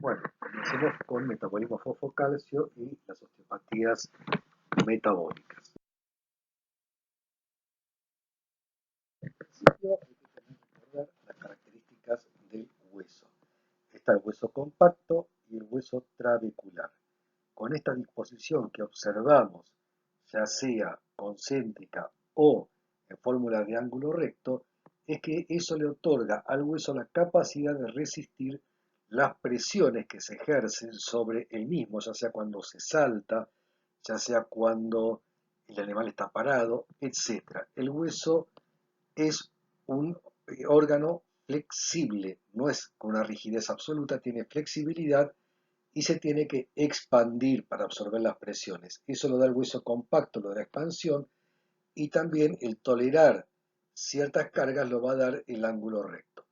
Bueno, comencemos con metabolismo fosfocalcio y las osteopatías metabólicas. En principio hay que tener que recordar las características del hueso. Está el hueso compacto y el hueso trabecular. Con esta disposición que observamos, ya sea concéntrica o en fórmula de ángulo recto, es que eso le otorga al hueso la capacidad de resistir las presiones que se ejercen sobre el mismo, ya sea cuando se salta, ya sea cuando el animal está parado, etc. El hueso es un órgano flexible, no es con una rigidez absoluta, tiene flexibilidad y se tiene que expandir para absorber las presiones. Eso lo da el hueso compacto, lo da la expansión, y también el tolerar ciertas cargas lo va a dar el ángulo recto.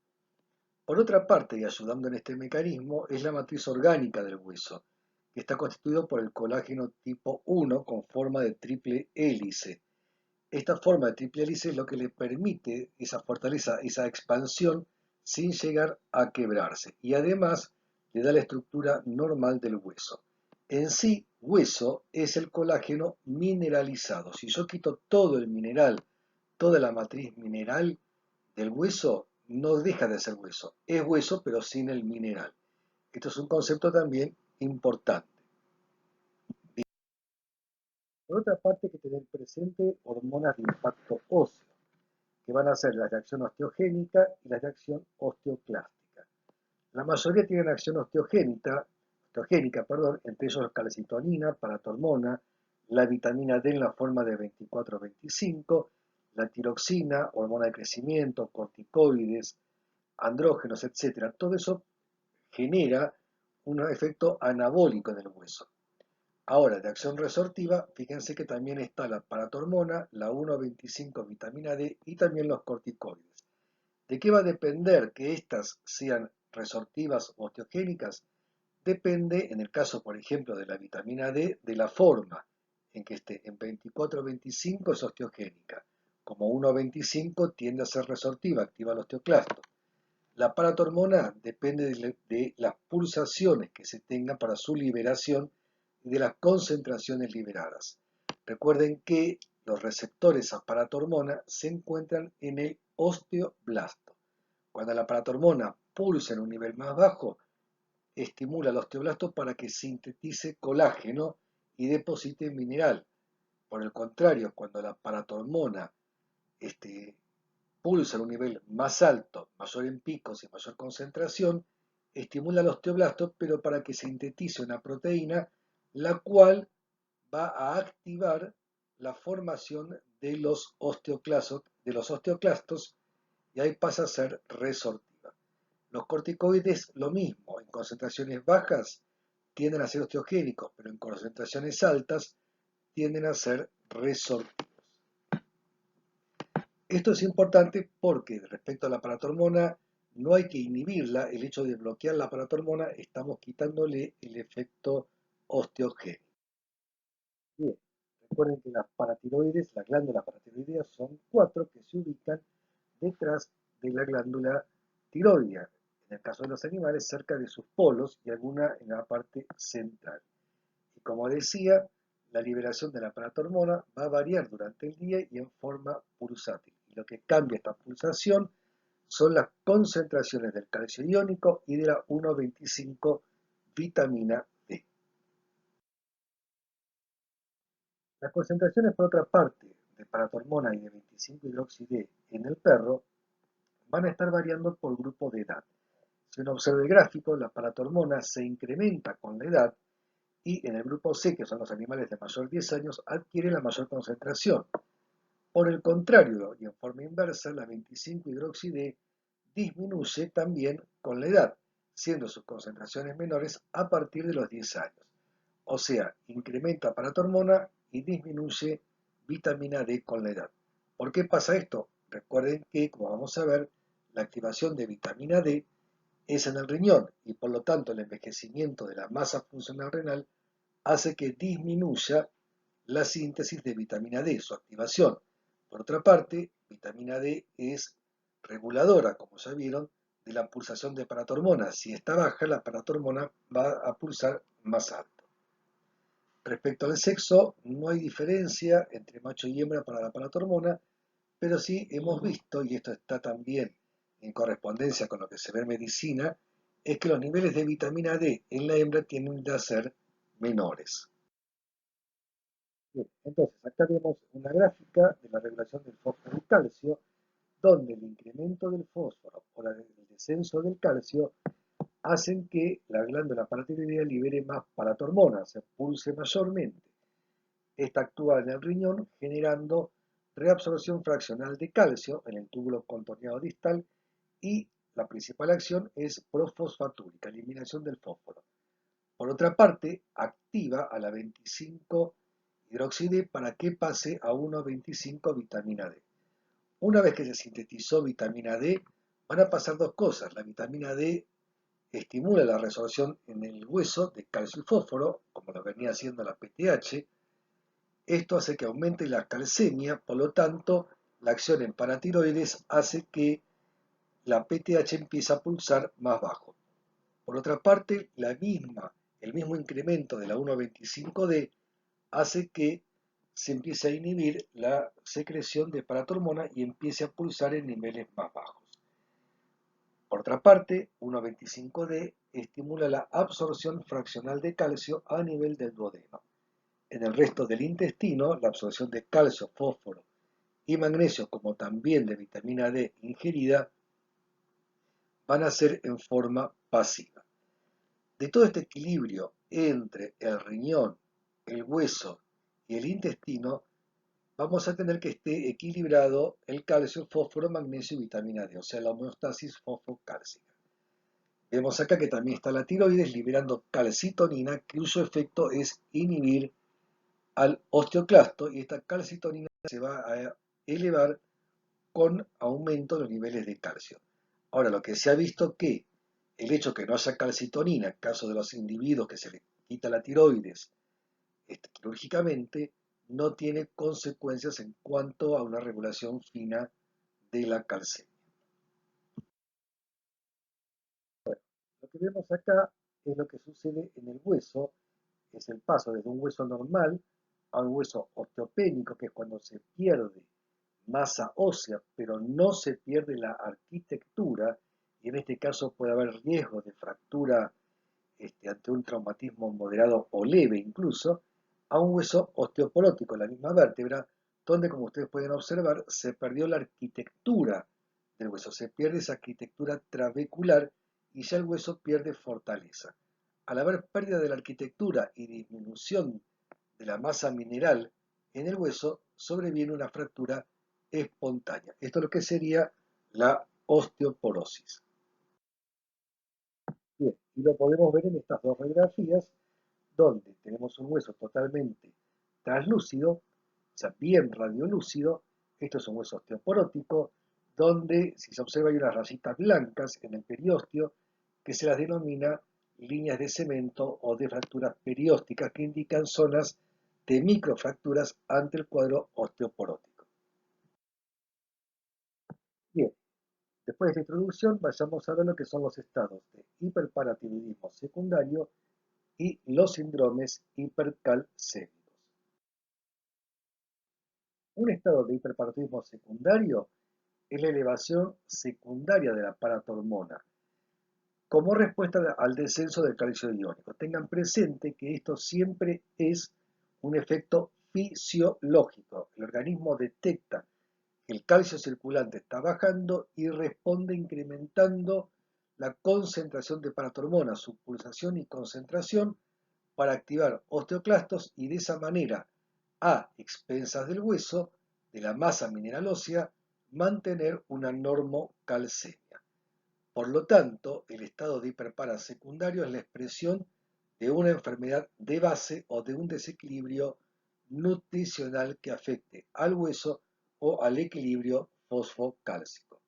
Por otra parte, y ayudando en este mecanismo, es la matriz orgánica del hueso, que está constituido por el colágeno tipo 1 con forma de triple hélice. Esta forma de triple hélice es lo que le permite esa fortaleza, esa expansión sin llegar a quebrarse. Y además le da la estructura normal del hueso. En sí, hueso es el colágeno mineralizado. Si yo quito todo el mineral, toda la matriz mineral del hueso, no deja de ser hueso. Es hueso, pero sin el mineral. Esto es un concepto también importante. Por otra parte, hay que tener presente hormonas de impacto óseo, que van a ser las de acción osteogénica y las de acción osteoclástica. La mayoría tienen acción osteogénica, entre ellos calcitonina, paratormona, la vitamina D en la forma de 24-25, la tiroxina, hormona de crecimiento, corticoides, andrógenos, etc. Todo eso genera un efecto anabólico en el hueso. Ahora, de acción resortiva, fíjense que también está la paratormona, la 1,25 vitamina D y también los corticoides. ¿De qué va a depender que estas sean resortivas o osteogénicas? Depende, en el caso, por ejemplo, de la vitamina D, de la forma en que esté. En 24-25 es osteogénica. Como 1,25 tiende a ser resortiva, activa el osteoclasto. La paratormona depende de las pulsaciones que se tengan para su liberación y de las concentraciones liberadas. Recuerden que los receptores a paratormona se encuentran en el osteoblasto. Cuando la paratormona pulsa en un nivel más bajo, estimula al osteoblasto para que sintetice colágeno y deposite mineral. Por el contrario, cuando la paratormona pulsa en un nivel más alto, mayor en picos y mayor concentración, estimula al osteoblasto, pero para que sintetice una proteína, la cual va a activar la formación de los osteoclastos y ahí pasa a ser resortiva. Los corticoides, lo mismo, en concentraciones bajas tienden a ser osteogénicos, pero en concentraciones altas tienden a ser resortivos. Esto es importante porque respecto a la paratormona no hay que inhibirla, el hecho de bloquear la paratormona estamos quitándole el efecto osteogénico. Bien, recuerden que las paratiroides, las glándulas paratiroideas son 4 que se ubican detrás de la glándula tiroidea, en el caso de los animales cerca de sus polos y alguna en la parte central. Y como decía, la liberación de la paratormona va a variar durante el día y en forma pulsátil. Y lo que cambia esta pulsación son las concentraciones del calcio iónico y de la 1,25 vitamina D. Las concentraciones, por otra parte, de paratormona y de 25-hidroxi-D en el perro van a estar variando por grupo de edad. Si uno observa el gráfico, la paratormona se incrementa con la edad y en el grupo C, que son los animales de mayor de 10 años, adquiere la mayor concentración. Por el contrario, y en forma inversa, la 25-hidroxi-D disminuye también con la edad, siendo sus concentraciones menores a partir de los 10 años. O sea, incrementa paratormona y disminuye vitamina D con la edad. ¿Por qué pasa esto? Recuerden que, como vamos a ver, la activación de vitamina D es en el riñón y por lo tanto el envejecimiento de la masa funcional renal hace que disminuya la síntesis de vitamina D, su activación. Por otra parte, vitamina D es reguladora, como ya vieron, de la pulsación de paratormona. Si está baja, la paratormona va a pulsar más alto. Respecto al sexo, no hay diferencia entre macho y hembra para la paratormona, pero sí hemos visto, y esto está también en correspondencia con lo que se ve en medicina, es que los niveles de vitamina D en la hembra tienden a ser menores. Bien, entonces, acá vemos una gráfica de la regulación del fósforo y calcio, donde el incremento del fósforo o el descenso del calcio hacen que la glándula paratiroidea libere más paratormona, se pulse mayormente. Esta actúa en el riñón generando reabsorción fraccional de calcio en el túbulo contorneado distal y la principal acción es profosfatúrica, eliminación del fósforo. Por otra parte, activa a la 25-hidroxide para que pase a 1,25 vitamina D. Una vez que se sintetizó vitamina D, van a pasar dos cosas. La vitamina D estimula la resorción en el hueso de calcio y fósforo, como lo venía haciendo la PTH. Esto hace que aumente la calcemia, por lo tanto, la acción en paratiroides hace que la PTH empiece a pulsar más bajo. Por otra parte, el mismo incremento de la 1,25D hace que se empiece a inhibir la secreción de paratormona y empiece a pulsar en niveles más bajos. Por otra parte, 1,25D estimula la absorción fraccional de calcio a nivel del duodeno. En el resto del intestino, la absorción de calcio, fósforo y magnesio, como también de vitamina D ingerida, van a ser en forma pasiva. De todo este equilibrio entre el riñón, el hueso y el intestino, vamos a tener que esté equilibrado el calcio, fósforo, magnesio y vitamina D, o sea, la homeostasis fosfocálcica. Vemos acá que también está la tiroides liberando calcitonina, cuyo efecto es inhibir al osteoclasto, y esta calcitonina se va a elevar con aumento de los niveles de calcio. Ahora, lo que se ha visto que el hecho que no haya calcitonina, en caso de los individuos que se les quita la tiroides quirúrgicamente, no tiene consecuencias en cuanto a una regulación fina de la calcemia. Lo que vemos acá es lo que sucede en el hueso, es el paso desde un hueso normal a un hueso osteopénico, que es cuando se pierde masa ósea, pero no se pierde la arquitectura, y en este caso puede haber riesgo de fractura ante un traumatismo moderado o leve incluso, a un hueso osteoporótico, la misma vértebra, donde, como ustedes pueden observar, se perdió la arquitectura del hueso, se pierde esa arquitectura trabecular y ya el hueso pierde fortaleza. Al haber pérdida de la arquitectura y disminución de la masa mineral en el hueso, sobreviene una fractura espontánea. Esto es lo que sería la osteoporosis. Bien, y lo podemos ver en estas dos radiografías, donde tenemos un hueso totalmente translúcido, o sea, bien radiolúcido. Esto es un hueso osteoporótico, donde, si se observa, hay unas rayitas blancas en el periósteo, que se las denomina líneas de cemento o de fracturas periósticas, que indican zonas de microfracturas ante el cuadro osteoporótico. Bien, después de esta introducción, vayamos a ver lo que son los estados de hiperparatiroidismo secundario y los síndromes hipercalcémicos. Un estado de hiperparatiroidismo secundario es la elevación secundaria de la paratormona como respuesta al descenso del calcio iónico. Tengan presente que esto siempre es un efecto fisiológico. El organismo detecta que el calcio circulante está bajando y responde incrementando la concentración de paratormona, su pulsación y concentración, para activar osteoclastos y de esa manera, a expensas del hueso, de la masa mineral ósea, mantener una normocalcemia. Por lo tanto, el estado de hiperpara secundario es la expresión de una enfermedad de base o de un desequilibrio nutricional que afecte al hueso o al equilibrio fosfocálcico.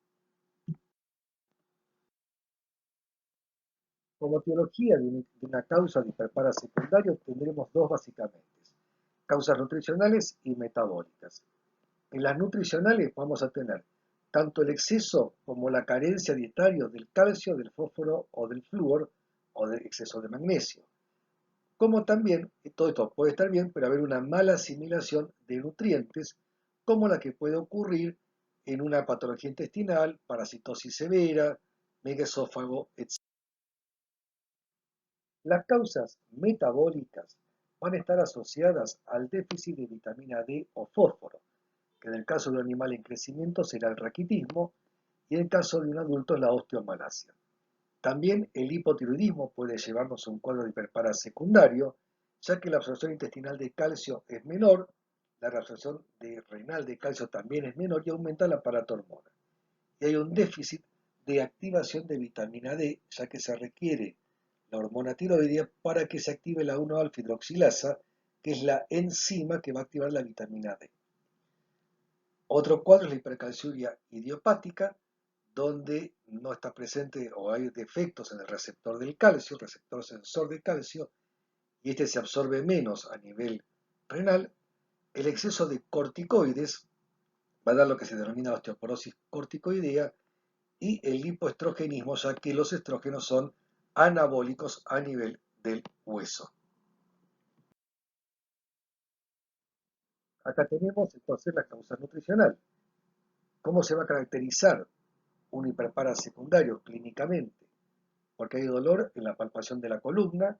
Como etiología de una causa de hiperpara secundario tendremos dos básicamente: causas nutricionales y metabólicas. En las nutricionales vamos a tener tanto el exceso como la carencia dietaria del calcio, del fósforo o del flúor o del exceso de magnesio. Como también, y todo esto puede estar bien, pero haber una mala asimilación de nutrientes, como la que puede ocurrir en una patología intestinal, parasitosis severa, megaesófago, etc. Las causas metabólicas van a estar asociadas al déficit de vitamina D o fósforo, que en el caso de un animal en crecimiento será el raquitismo y en el caso de un adulto es la osteomalacia. También el hipotiroidismo puede llevarnos a un cuadro de hiperparas secundario, ya que la absorción intestinal de calcio es menor, la reabsorción renal de calcio también es menor y aumenta la paratormona. Y hay un déficit de activación de vitamina D, ya que se requiere la hormona tiroidea para que se active la 1-alfa-hidroxilasa, que es la enzima que va a activar la vitamina D. Otro cuadro es la hipercalciuria idiopática, donde no está presente o hay defectos en el receptor del calcio, el receptor sensor de calcio, y este se absorbe menos a nivel renal. El exceso de corticoides va a dar lo que se denomina osteoporosis corticoidea y el hipoestrogenismo, ya que los estrógenos son anabólicos a nivel del hueso. Acá tenemos entonces la causa nutricional. ¿Cómo se va a caracterizar un hiperpara secundario clínicamente? Porque hay dolor en la palpación de la columna,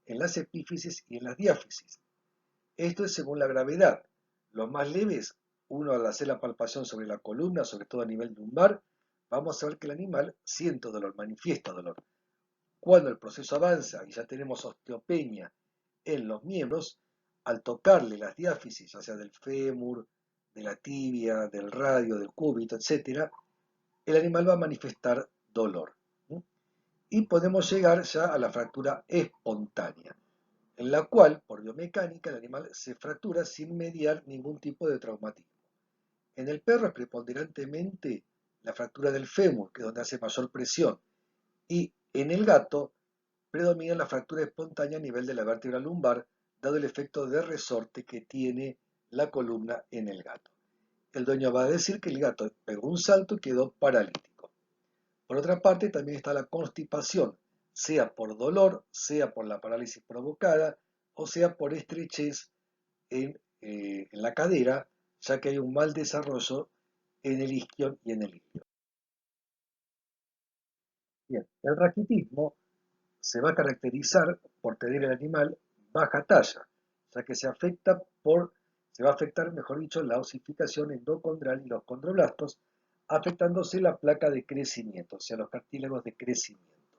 en las epífisis y en las diáfisis. Esto es según la gravedad. Los más leves, uno al hacer la palpación sobre la columna, sobre todo a nivel lumbar, vamos a ver que el animal siente dolor, manifiesta dolor. Cuando el proceso avanza y ya tenemos osteopenia en los miembros, al tocarle las diáfisis, ya sea del fémur, de la tibia, del radio, del cúbito, etc., el animal va a manifestar dolor. Y podemos llegar ya a la fractura espontánea, en la cual, por biomecánica, el animal se fractura sin mediar ningún tipo de traumatismo. En el perro es preponderantemente la fractura del fémur, que es donde hace mayor presión, y en el gato predomina la fractura espontánea a nivel de la vértebra lumbar, dado el efecto de resorte que tiene la columna en el gato. El dueño va a decir que el gato pegó un salto y quedó paralítico. Por otra parte, también está la constipación, sea por dolor, sea por la parálisis provocada, o sea por estrechez en la cadera, ya que hay un mal desarrollo en el isquion y en el ilio. Bien, el raquitismo se va a caracterizar por tener el animal baja talla, ya que se va a afectar, mejor dicho, la osificación endocondral y los condroblastos, afectándose la placa de crecimiento, o sea, los cartílagos de crecimiento.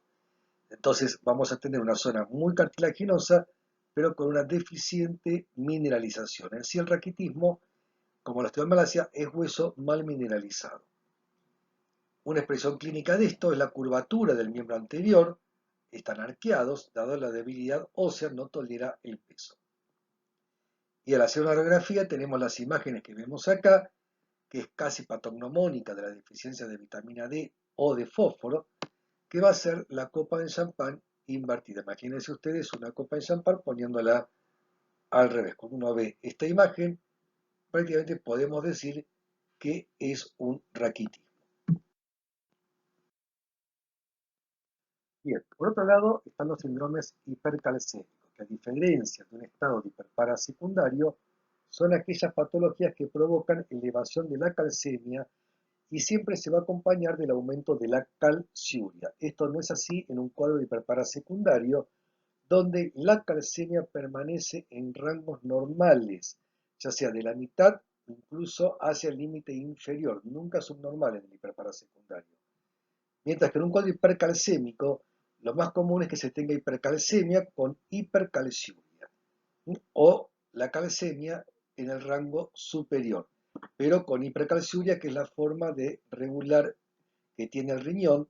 Entonces vamos a tener una zona muy cartilaginosa, pero con una deficiente mineralización. En sí el raquitismo, como la osteomalacia, es hueso mal mineralizado. Una expresión clínica de esto es la curvatura del miembro anterior, están arqueados, dado la debilidad ósea, no tolera el peso. Y al hacer una radiografía tenemos las imágenes que vemos acá, que es casi patognomónica de la deficiencia de vitamina D o de fósforo, que va a ser la copa de champán invertida. Imagínense ustedes una copa de champán poniéndola al revés. Cuando uno ve esta imagen, prácticamente podemos decir que es un raquitismo. Bien, por otro lado están los síndromes hipercalcémicos, que a diferencia de un estado de hiperpara secundario, son aquellas patologías que provocan elevación de la calcemia y siempre se va a acompañar del aumento de la calciuria. Esto no es así en un cuadro de hiperpara secundario, donde la calcemia permanece en rangos normales, ya sea de la mitad incluso hacia el límite inferior, nunca subnormal en el hiperparasecundario. Mientras que en un cuadro hipercalcémico, lo más común es que se tenga hipercalcemia con hipercalciuria, o la calcemia en el rango superior, pero con hipercalciuria, que es la forma de regular que tiene el riñón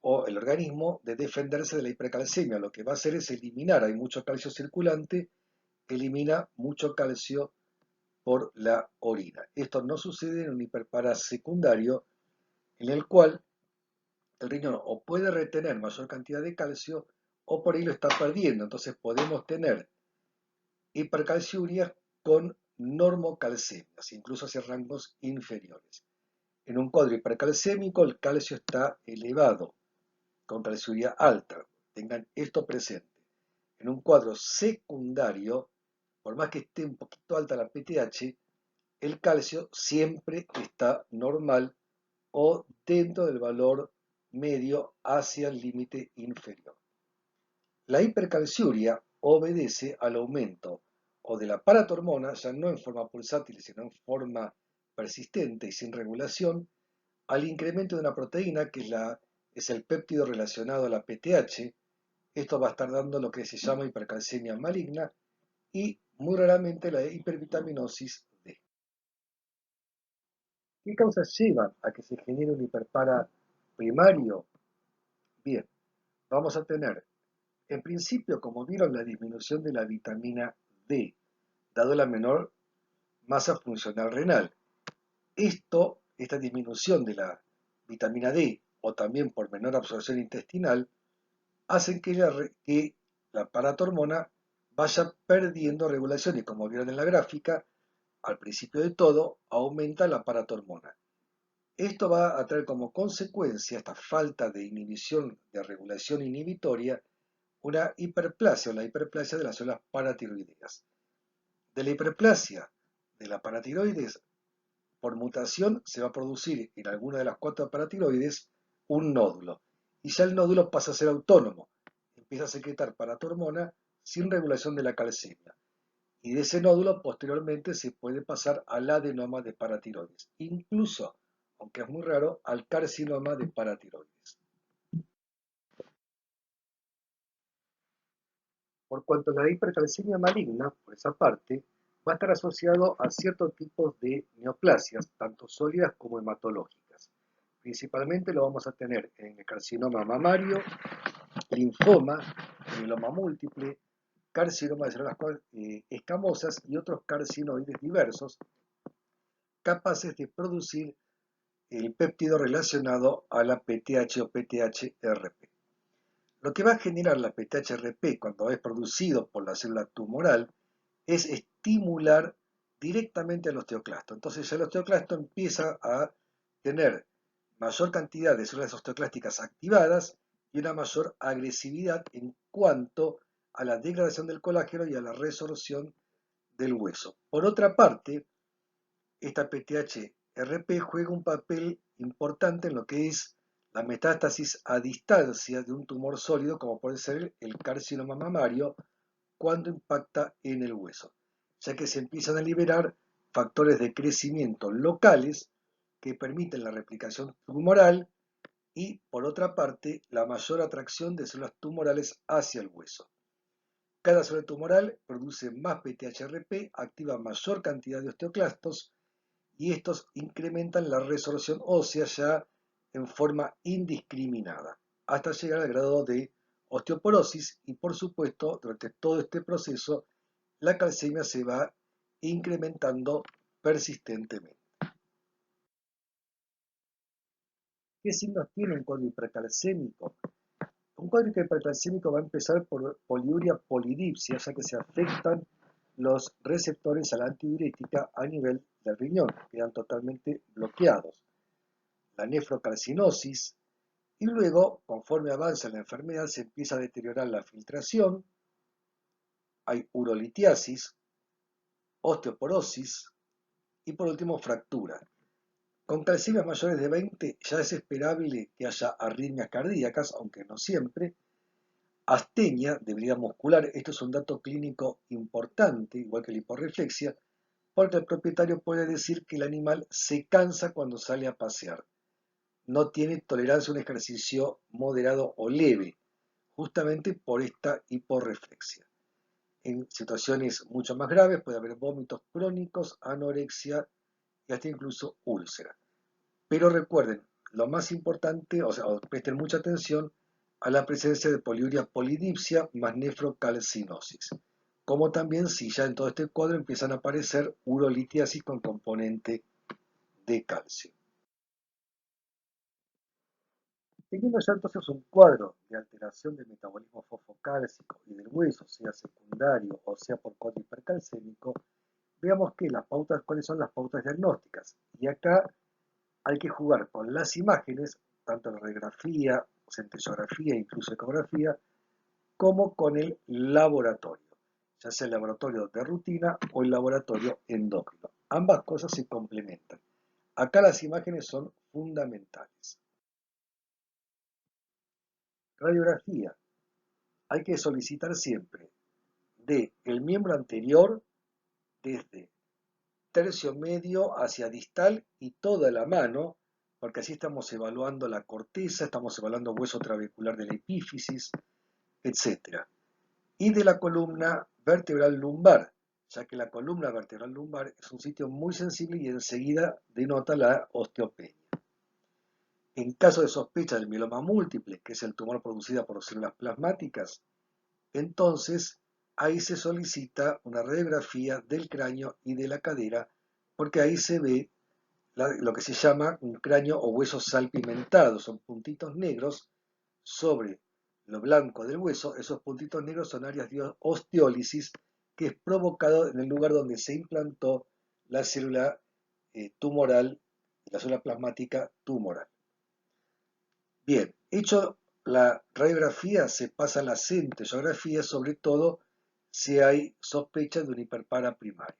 o el organismo de defenderse de la hipercalcemia. Lo que va a hacer es eliminar, hay mucho calcio circulante, elimina mucho calcio por la orina. Esto no sucede en un hiperparasecundario, en el cual el riñón o puede retener mayor cantidad de calcio o por ahí lo está perdiendo. Entonces podemos tener hipercalciuria con normocalcemias, incluso hacia rangos inferiores. En un cuadro hipercalcémico el calcio está elevado, con calciuria alta. Tengan esto presente. En un cuadro secundario, por más que esté un poquito alta la PTH, el calcio siempre está normal o dentro del valor medio hacia el límite inferior. La hipercalciuria obedece al aumento o de la paratormona, ya no en forma pulsátil, sino en forma persistente y sin regulación, al incremento de una proteína que es el péptido relacionado a la PTH. Esto va a estar dando lo que se llama hipercalcemia maligna y muy raramente la hipervitaminosis D. ¿Qué causas llevan a que se genere un hiperpara primario? Bien, vamos a tener, en principio, como vieron, la disminución de la vitamina D, dado la menor masa funcional renal. Esta disminución de la vitamina D, o también por menor absorción intestinal, hacen que la paratormona vaya perdiendo regulación y, como vieron en la gráfica, al principio de todo, aumenta la paratormona. Esto va a traer como consecuencia esta falta de inhibición, de regulación inhibitoria, una hiperplasia o la hiperplasia de las células paratiroideas. De la hiperplasia de la paratiroides, por mutación, se va a producir en alguna de las 4 paratiroides un nódulo. Y ya el nódulo pasa a ser autónomo. Empieza a secretar paratormona sin regulación de la calcemia. Y de ese nódulo posteriormente se puede pasar al adenoma de paratiroides. Incluso, aunque es muy raro, al carcinoma de paratiroides. Por cuanto la hipercalcemia maligna, por esa parte, va a estar asociado a ciertos tipos de neoplasias, tanto sólidas como hematológicas. Principalmente lo vamos a tener en el carcinoma mamario, linfoma, mieloma múltiple, carcinoma de células escamosas y otros carcinoides diversos capaces de producir el péptido relacionado a la PTH o PTHRP. Lo que va a generar la PTHRP cuando es producido por la célula tumoral es estimular directamente al osteoclasto. Entonces ya el osteoclasto empieza a tener mayor cantidad de células osteoclásticas activadas y una mayor agresividad en cuanto a la degradación del colágeno y a la resorción del hueso. Por otra parte, esta PTHRP juega un papel importante en lo que es la metástasis a distancia de un tumor sólido, como puede ser el carcinoma mamario, cuando impacta en el hueso, ya que se empiezan a liberar factores de crecimiento locales que permiten la replicación tumoral y, por otra parte, la mayor atracción de células tumorales hacia el hueso. Cada célula tumoral produce más PTHRP, activa mayor cantidad de osteoclastos y estos incrementan la resolución ósea ya en forma indiscriminada, hasta llegar al grado de osteoporosis y, por supuesto, durante todo este proceso la calcemia se va incrementando persistentemente. ¿Qué signos tiene un cuadro hipercalcémico? Un cuadro hipercalcémico va a empezar por poliuria polidipsia, ya que se afectan los receptores a la antidiurética a nivel del riñón, quedan totalmente bloqueados. La nefrocarcinosis, y luego, conforme avanza la enfermedad, se empieza a deteriorar la filtración, hay urolitiasis, osteoporosis y por último fractura. Con calcemias mayores de 20 ya es esperable que haya arritmias cardíacas, aunque no siempre, astenia, debilidad muscular. Esto es un dato clínico importante, igual que la hiporreflexia, porque el propietario puede decir que el animal se cansa cuando sale a pasear. No tiene tolerancia a un ejercicio moderado o leve, justamente por esta hiporreflexia. En situaciones mucho más graves puede haber vómitos crónicos, anorexia y hasta incluso úlcera. Pero recuerden, lo más importante, o sea, presten mucha atención a la presencia de poliuria polidipsia más nefrocalcinosis, como también si ya en todo este cuadro empiezan a aparecer urolitiasis con componente de calcio. Teniendo ya entonces un cuadro de alteración del metabolismo fosfocálcico y del hueso, sea secundario o sea por cuadro hipercalcémico, veamos que las pautas, cuáles son las pautas diagnósticas. Y acá hay que jugar con las imágenes, tanto en radiografía, centellografía, incluso ecografía, como con el laboratorio, ya sea el laboratorio de rutina o el laboratorio endócrino. Ambas cosas se complementan. Acá las imágenes son fundamentales. Radiografía. Hay que solicitar siempre del miembro anterior, desde tercio medio hacia distal y toda la mano, porque así estamos evaluando la corteza, estamos evaluando hueso trabecular de la epífisis, etc. Y de la columna vertebral lumbar, ya que la columna vertebral lumbar es un sitio muy sensible y enseguida denota la osteopenia. En caso de sospecha del mieloma múltiple, que es el tumor producido por células plasmáticas, entonces ahí se solicita una radiografía del cráneo y de la cadera, porque ahí se ve lo que se llama un cráneo o hueso salpimentado, son puntitos negros sobre lo blanco del hueso. Esos puntitos negros son áreas de osteólisis, que es provocado en el lugar donde se implantó la célula tumoral, la célula plasmática tumoral. Bien, hecho la radiografía, se pasa a la centellografía, sobre todo si hay sospecha de un hiperpara primario.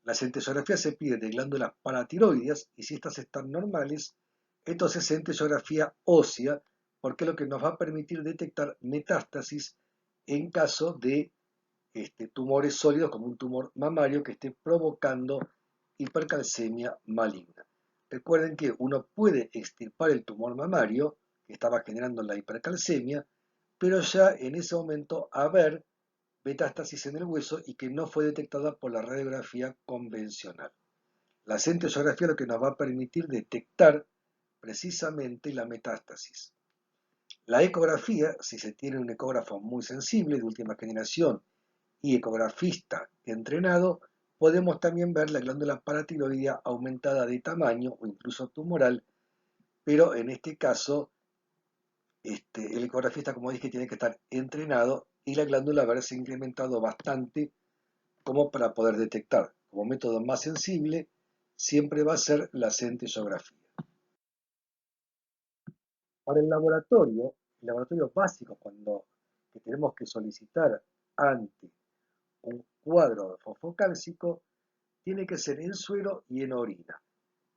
La centellografía se pide de glándulas paratiroideas y si estas están normales, entonces centellografía ósea, porque es lo que nos va a permitir detectar metástasis en caso de tumores sólidos como un tumor mamario que esté provocando hipercalcemia maligna. Recuerden que uno puede extirpar el tumor mamario que estaba generando la hipercalcemia, pero ya en ese momento haber metástasis en el hueso y que no fue detectada por la radiografía convencional. La centellografía lo que nos va a permitir detectar precisamente la metástasis. La ecografía, si se tiene un ecógrafo muy sensible de última generación y ecografista entrenado, podemos también ver la glándula paratiroidea aumentada de tamaño o incluso tumoral, pero en este caso el ecografista, como dije, tiene que estar entrenado y la glándula haberse incrementado bastante como para poder detectar. Como método más sensible, siempre va a ser la centellografía. Para el laboratorio básico, cuando que tenemos que solicitar ante un cuadro fosfocálcico, tiene que ser en suero y en orina.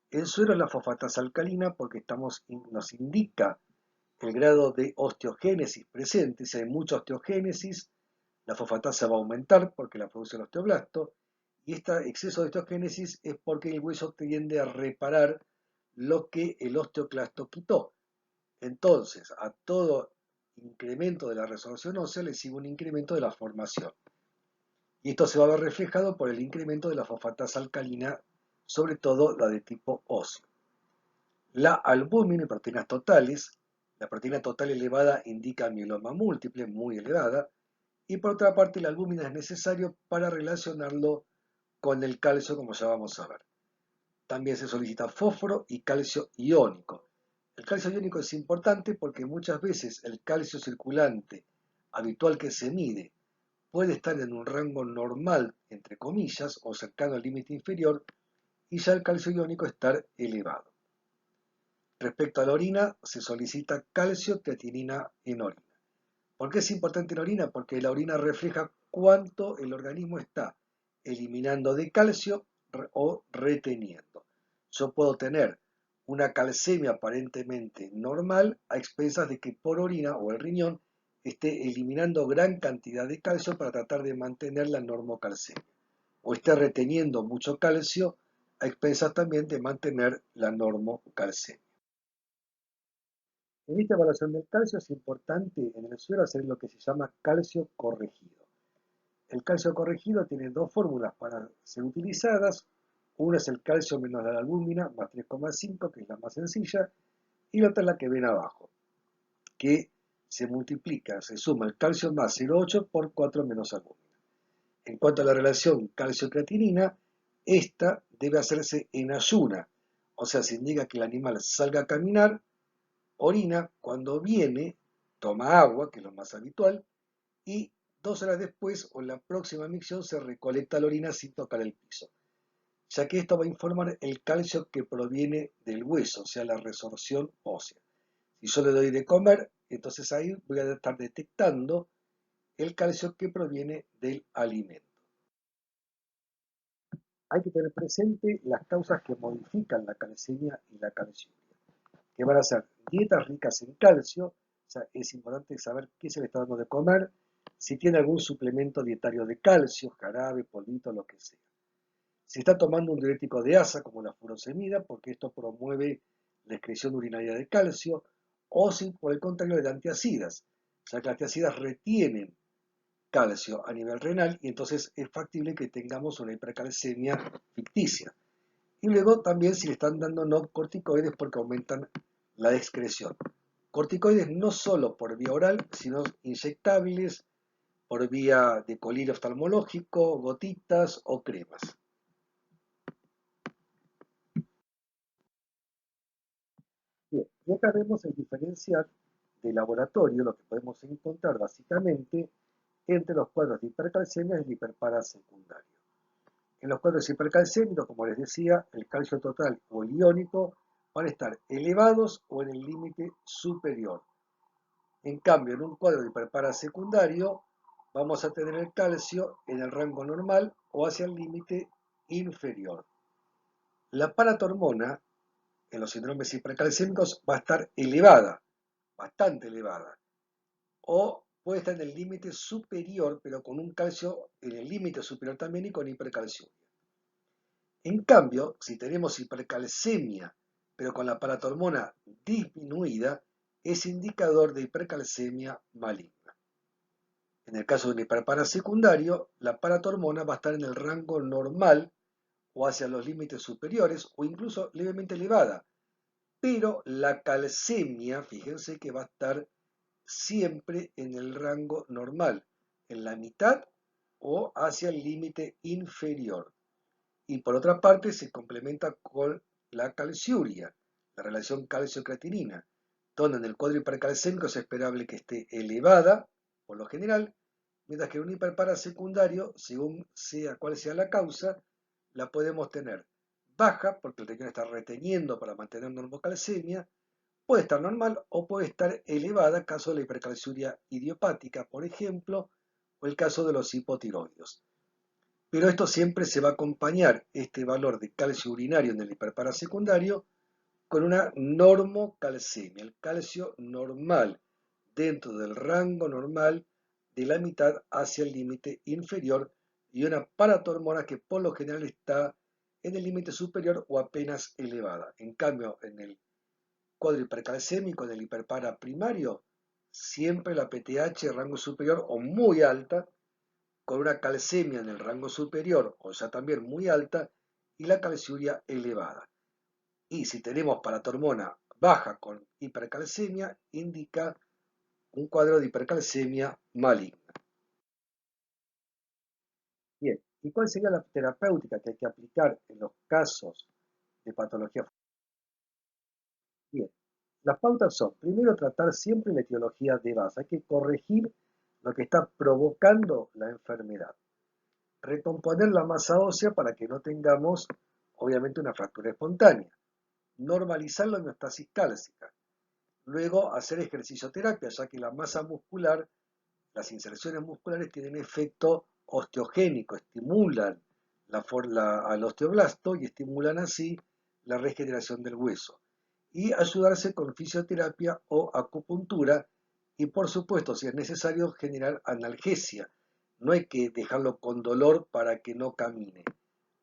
En suero es la fosfatasa alcalina porque nos indica el grado de osteogénesis presente. Si hay mucha osteogénesis, la fosfatasa va a aumentar porque la produce el osteoblasto, y este exceso de osteogénesis es porque el hueso tiende a reparar lo que el osteoclasto quitó. Entonces, a todo incremento de la resolución ósea le sigue un incremento de la formación. Y esto se va a ver reflejado por el incremento de la fosfatasa alcalina, sobre todo la de tipo óseo. La albúmina y proteínas totales. La proteína total elevada indica mieloma múltiple, muy elevada. Y por otra parte, la albúmina es necesario para relacionarlo con el calcio, como ya vamos a ver. También se solicita fósforo y calcio iónico. El calcio iónico es importante porque muchas veces el calcio circulante habitual que se mide puede estar en un rango normal, entre comillas, o cercano al límite inferior, y ya el calcio iónico estar elevado. Respecto a la orina, se solicita calcio creatinina en orina. ¿Por qué es importante la orina? Porque la orina refleja cuánto el organismo está eliminando de calcio o reteniendo. Yo puedo tener una calcemia aparentemente normal a expensas de que por orina o el riñón esté eliminando gran cantidad de calcio para tratar de mantener la normocalcemia. O esté reteniendo mucho calcio a expensas también de mantener la normocalcemia. En esta evaluación del calcio es importante en el suero hacer lo que se llama calcio corregido. El calcio corregido tiene dos fórmulas para ser utilizadas. Una es el calcio menos la albúmina, más 3,5, que es la más sencilla, y la otra es la que ven abajo, que se multiplica, se suma el calcio más 0,8 por 4 menos albúmina. En cuanto a la relación calcio-creatinina, esta debe hacerse en ayuna, o sea, se indica que el animal salga a caminar, orina, cuando viene, toma agua, que es lo más habitual, y 2 horas después o en la próxima micción se recolecta la orina sin tocar el piso. ya que esto va a informar el calcio que proviene del hueso, o sea, la resorción ósea. Si yo le doy de comer, entonces ahí voy a estar detectando el calcio que proviene del alimento. Hay que tener presente las causas que modifican la calcemia y la calciuria, que van a ser dietas ricas en calcio, o sea, es importante saber qué se le está dando de comer, si tiene algún suplemento dietario de calcio, jarabe, polvito, lo que sea. Si está tomando un diurético de asa, como la furosemida, porque esto promueve la excreción urinaria de calcio, o si por el contrario de antiacidas, ya que las antiacidas retienen calcio a nivel renal y entonces es factible que tengamos una hipercalcemia ficticia. Y luego también si le están dando no corticoides porque aumentan la excreción. Corticoides no solo por vía oral, sino inyectables por vía de colirio oftalmológico, gotitas o cremas. Bien, y acá vemos el diferencial de laboratorio, lo que podemos encontrar básicamente entre los cuadros de hipercalcemia y el hiperpara secundario. En los cuadros hipercalcémicos, como les decía, el calcio total o el iónico van a estar elevados o en el límite superior. En cambio, en un cuadro de hiperpara secundario, vamos a tener el calcio en el rango normal o hacia el límite inferior. La paratormona en los síndromes hipercalcémicos va a estar elevada, bastante elevada, o puede estar en el límite superior, pero con un calcio en el límite superior también y con hipercalciuria. En cambio, si tenemos hipercalcemia, pero con la paratormona disminuida, es indicador de hipercalcemia maligna. En el caso de un hiperpara secundario, la paratormona va a estar en el rango normal o hacia los límites superiores o incluso levemente elevada, pero la calcemia, fíjense que va a estar siempre en el rango normal, en la mitad o hacia el límite inferior. Y por otra parte se complementa con la calciuria, la relación calcio-creatinina, donde en el cuadro hipercalcémico es esperable que esté elevada, por lo general, mientras que en un hiperpara secundario, según sea cual sea la causa, la podemos tener baja, porque el riñón está reteniendo para mantener normocalcemia, puede estar normal o puede estar elevada, caso de la hipercalciuria idiopática, por ejemplo, o el caso de los hipotiroides. Pero esto siempre se va a acompañar, este valor de calcio urinario en el hiperparasecundario, con una normocalcemia, el calcio normal, dentro del rango normal de la mitad hacia el límite inferior, y una paratormona que por lo general está en el límite superior o apenas elevada. En cambio, en el cuadro hipercalcémico, en el hiperpara primario, siempre la PTH rango superior o muy alta, con una calcemia en el rango superior, o ya también muy alta, y la calciuria elevada. Y si tenemos paratormona baja con hipercalcemia, indica un cuadro de hipercalcemia maligna. Bien, ¿y cuál sería la terapéutica que hay que aplicar en los casos de patología? Bien, las pautas son, primero, tratar siempre la etiología de base, hay que corregir lo que está provocando la enfermedad. Recomponer la masa ósea para que no tengamos, obviamente, una fractura espontánea. Normalizar la homeostasis cálcica. Luego, hacer ejercicio terapia, ya que la masa muscular, las inserciones musculares tienen efecto osteogénico, estimulan al osteoblasto y estimulan así la regeneración del hueso. Y ayudarse con fisioterapia o acupuntura y por supuesto, si es necesario, generar analgesia. No hay que dejarlo con dolor para que no camine.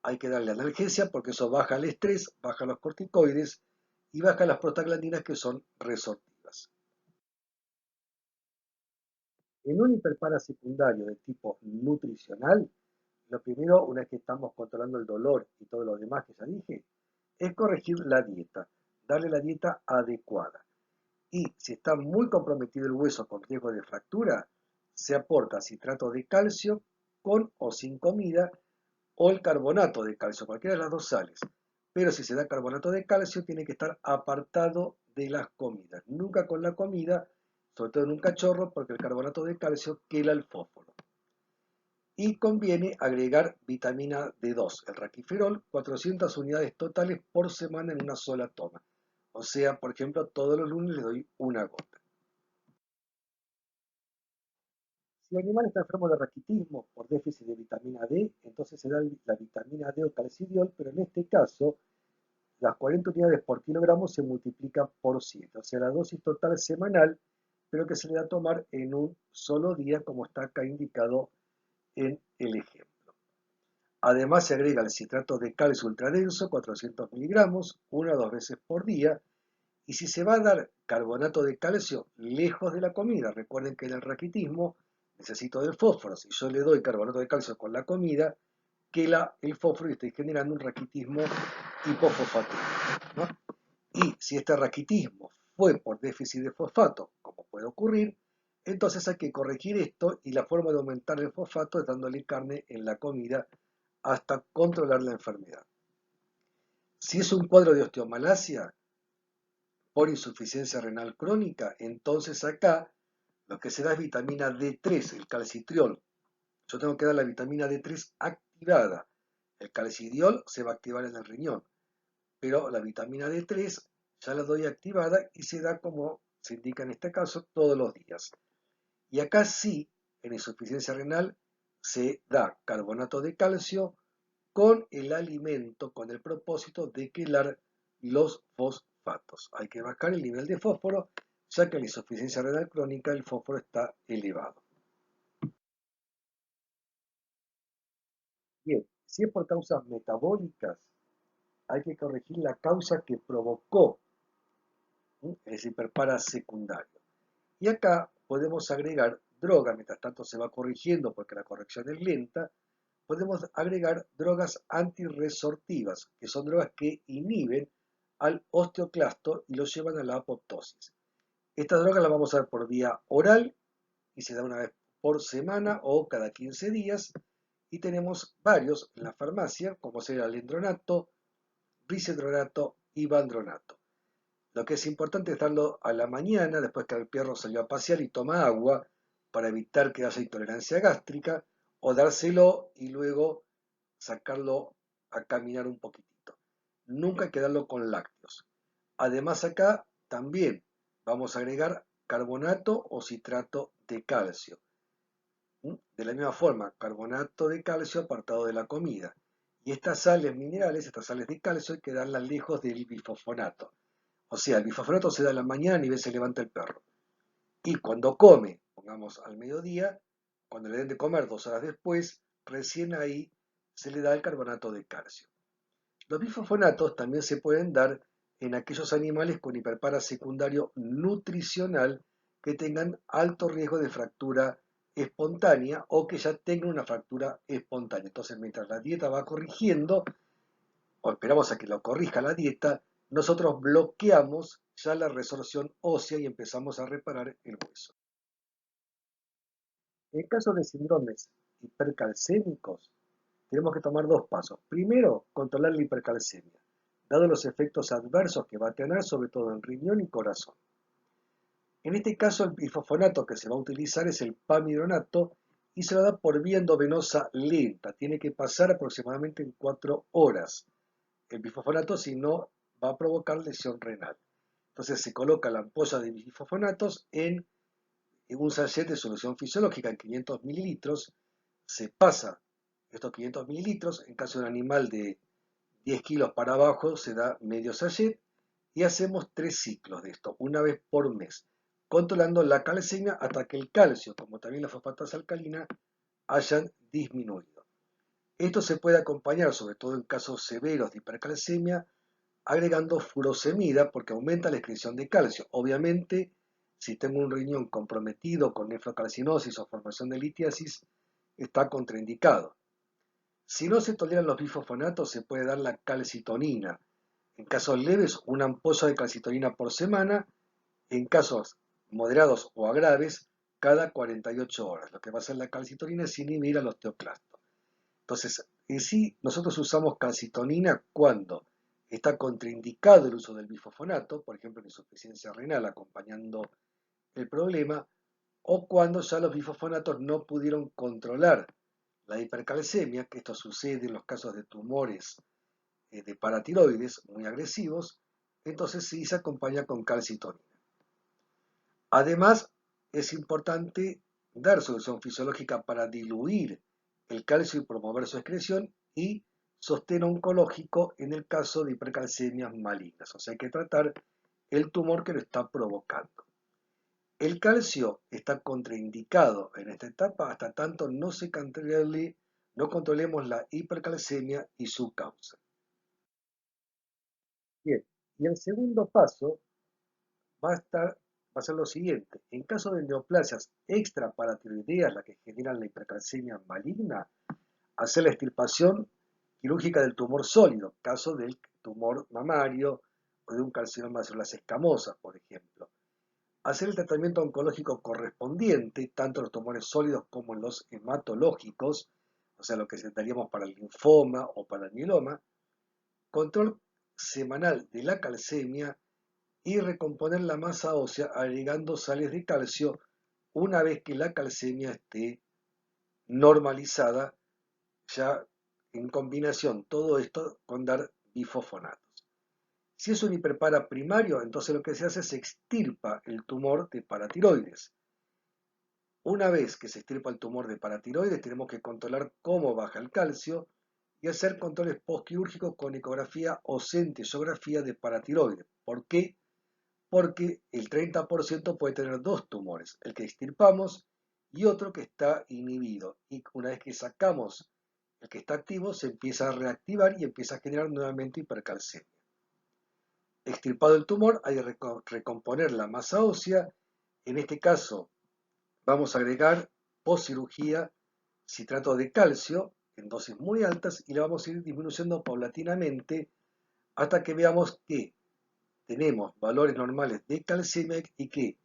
Hay que darle analgesia porque eso baja el estrés, baja los corticoides y baja las prostaglandinas que son resortivas. En un hiperparasecundario de tipo nutricional, lo primero, una vez que estamos controlando el dolor y todo lo demás que ya dije, es corregir la dieta, darle la dieta adecuada. Y si está muy comprometido el hueso con riesgo de fractura, se aporta citrato de calcio con o sin comida o el carbonato de calcio, cualquiera de las dos sales. Pero si se da carbonato de calcio, tiene que estar apartado de las comidas. Nunca con la comida, sobre todo en un cachorro, porque el carbonato de calcio quela el fósforo. Y conviene agregar vitamina D2, el raquiferol, 400 unidades totales por semana en una sola toma. O sea, por ejemplo, todos los lunes le doy una gota. Si el animal está enfermo de raquitismo por déficit de vitamina D, entonces se da la vitamina D o calcidiol, pero en este caso las 40 unidades por kilogramo se multiplican por 7, o sea, la dosis total semanal, pero que se le da a tomar en un solo día, como está acá indicado en el ejemplo. Además, se agrega el citrato de calcio ultradenso, 400 miligramos, 1 o 2 veces por día. Y si se va a dar carbonato de calcio lejos de la comida, recuerden que en el raquitismo necesito del fósforo. Si yo le doy carbonato de calcio con la comida, quela el fósforo y estoy generando un raquitismo hipofosfatémico, ¿no? Y si este raquitismo fue por déficit de fosfato, como puede ocurrir, entonces hay que corregir esto y la forma de aumentar el fosfato es dándole carne en la comida hasta controlar la enfermedad. Si es un cuadro de osteomalacia por insuficiencia renal crónica, entonces acá lo que se da es vitamina D3, el calcitriol. Yo tengo que dar la vitamina D3 activada. El calcidiol se va a activar en el riñón, pero la vitamina D3 ya la doy activada y se da como se indica en este caso todos los días. Y acá sí, en insuficiencia renal, se da carbonato de calcio con el alimento, con el propósito de quelar los fosfatos. Hay que bajar el nivel de fósforo, ya que en la insuficiencia renal crónica el fósforo está elevado. Bien, si es por causas metabólicas, hay que corregir la causa que provocó el hiperpara secundario. Y acá podemos agregar drogas, mientras tanto se va corrigiendo porque la corrección es lenta, podemos agregar drogas antirresortivas, que son drogas que inhiben al osteoclasto y lo llevan a la apoptosis. Esta droga la vamos a dar por vía oral y se da una vez por semana o cada 15 días. Y tenemos varios en la farmacia, como será el endronato, risedronato y vandronato. Lo que es importante es darlo a la mañana, después que el perro salió a pasear y toma agua, para evitar que haya intolerancia gástrica, o dárselo y luego sacarlo a caminar un poquitito. Nunca hay que darlo con lácteos. Además acá también vamos a agregar carbonato o citrato de calcio. De la misma forma, carbonato de calcio apartado de la comida. Y estas sales minerales, estas sales de calcio, hay que darlas lejos del bifosfonato. O sea, el bifosfonato se da en la mañana y se levanta el perro. Y cuando come, pongamos al mediodía, cuando le den de comer 2 horas después, recién ahí se le da el carbonato de calcio. Los bifosfonatos también se pueden dar en aquellos animales con hiperpara secundario nutricional que tengan alto riesgo de fractura espontánea o que ya tengan una fractura espontánea. Entonces, mientras la dieta va corrigiendo, o esperamos a que lo corrija la dieta, nosotros bloqueamos ya la resorción ósea y empezamos a reparar el hueso. En caso de síndromes hipercalcémicos, tenemos que tomar dos pasos. Primero, controlar la hipercalcemia, dado los efectos adversos que va a tener, sobre todo en riñón y corazón. En este caso, el bifosfonato que se va a utilizar es el pamidronato y se lo da por vía endovenosa lenta. Tiene que pasar aproximadamente en 4 horas. El bifosfonato, si no, va a provocar lesión renal. Entonces se coloca la ampolla de bifosfonatos en un sachet de solución fisiológica en 500 mililitros. Se pasa estos 500 mililitros, en caso de un animal de 10 kilos para abajo se da medio sachet y hacemos 3 ciclos de esto, una vez por mes, controlando la calcemia hasta que el calcio, como también la fosfatasa alcalina, hayan disminuido. Esto se puede acompañar, sobre todo en casos severos de hipercalcemia, agregando furosemida porque aumenta la excreción de calcio. Obviamente, si tengo un riñón comprometido con nefrocalcinosis o formación de litiasis, está contraindicado. Si no se toleran los bifosfonatos, se puede dar la calcitonina. En casos leves, una ampolla de calcitonina por semana. En casos moderados o graves, cada 48 horas. Lo que va a hacer la calcitonina es inhibir al osteoclasto. Entonces, en sí, nosotros usamos calcitonina cuando está contraindicado el uso del bifosfonato, por ejemplo, en insuficiencia renal acompañando el problema, o cuando ya los bifosfonatos no pudieron controlar la hipercalcemia, que esto sucede en los casos de tumores de paratiroides muy agresivos, entonces sí se acompaña con calcitonina. Además, es importante dar solución fisiológica para diluir el calcio y promover su excreción y sostén oncológico en el caso de hipercalcemias malignas. O sea, hay que tratar el tumor que lo está provocando. El calcio está contraindicado en esta etapa hasta tanto no controlemos la hipercalcemia y su causa. Bien, y el segundo paso va a ser lo siguiente. En caso de neoplasias extraparatiroideas, las que generan la hipercalcemia maligna, hacer la extirpación quirúrgica del tumor sólido, caso del tumor mamario o de un carcinoma de células escamosas, por ejemplo. Hacer el tratamiento oncológico correspondiente, tanto en los tumores sólidos como en los hematológicos, o sea, lo que daríamos para el linfoma o para el mieloma, control semanal de la calcemia y recomponer la masa ósea agregando sales de calcio una vez que la calcemia esté normalizada, ya en combinación todo esto con dar bifosfonatos. Si es un hiperpara primario, entonces lo que se hace es se extirpa el tumor de paratiroides. Una vez que se extirpa el tumor de paratiroides, tenemos que controlar cómo baja el calcio y hacer controles postquirúrgicos con ecografía o centellografía de paratiroides. ¿Por qué? Porque el 30% puede tener dos tumores, el que extirpamos y otro que está inhibido. Y una vez que sacamos el que está activo, se empieza a reactivar y empieza a generar nuevamente hipercalcemia. Extirpado el tumor, hay que recomponer la masa ósea. En este caso, vamos a agregar postcirugía citrato de calcio en dosis muy altas y le vamos a ir disminuyendo paulatinamente hasta que veamos que tenemos valores normales de calcemia y que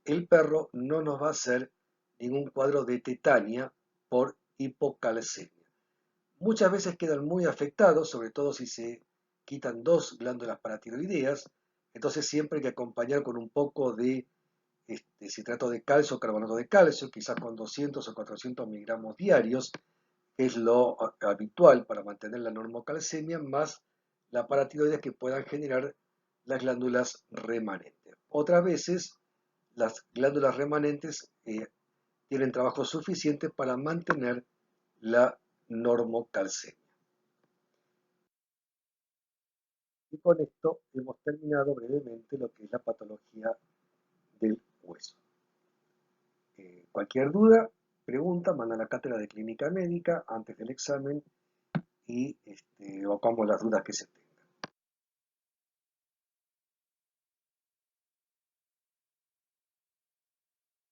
el perro no nos va a hacer ningún cuadro de tetania por hipocalcemia. Muchas veces quedan muy afectados, sobre todo si se quitan dos glándulas paratiroideas, entonces siempre hay que acompañar con un poco de citrato de calcio o carbonato de calcio, quizás con 200 o 400 miligramos diarios, que es lo habitual para mantener la normocalcemia, más la paratiroides que puedan generar las glándulas remanentes. Otras veces, las glándulas remanentes tienen trabajo suficiente para mantener la normocalcemia. Y con esto hemos terminado brevemente lo que es la patología del hueso. Cualquier duda, pregunta, manda a la cátedra de clínica médica antes del examen y evocamos las dudas que se tengan.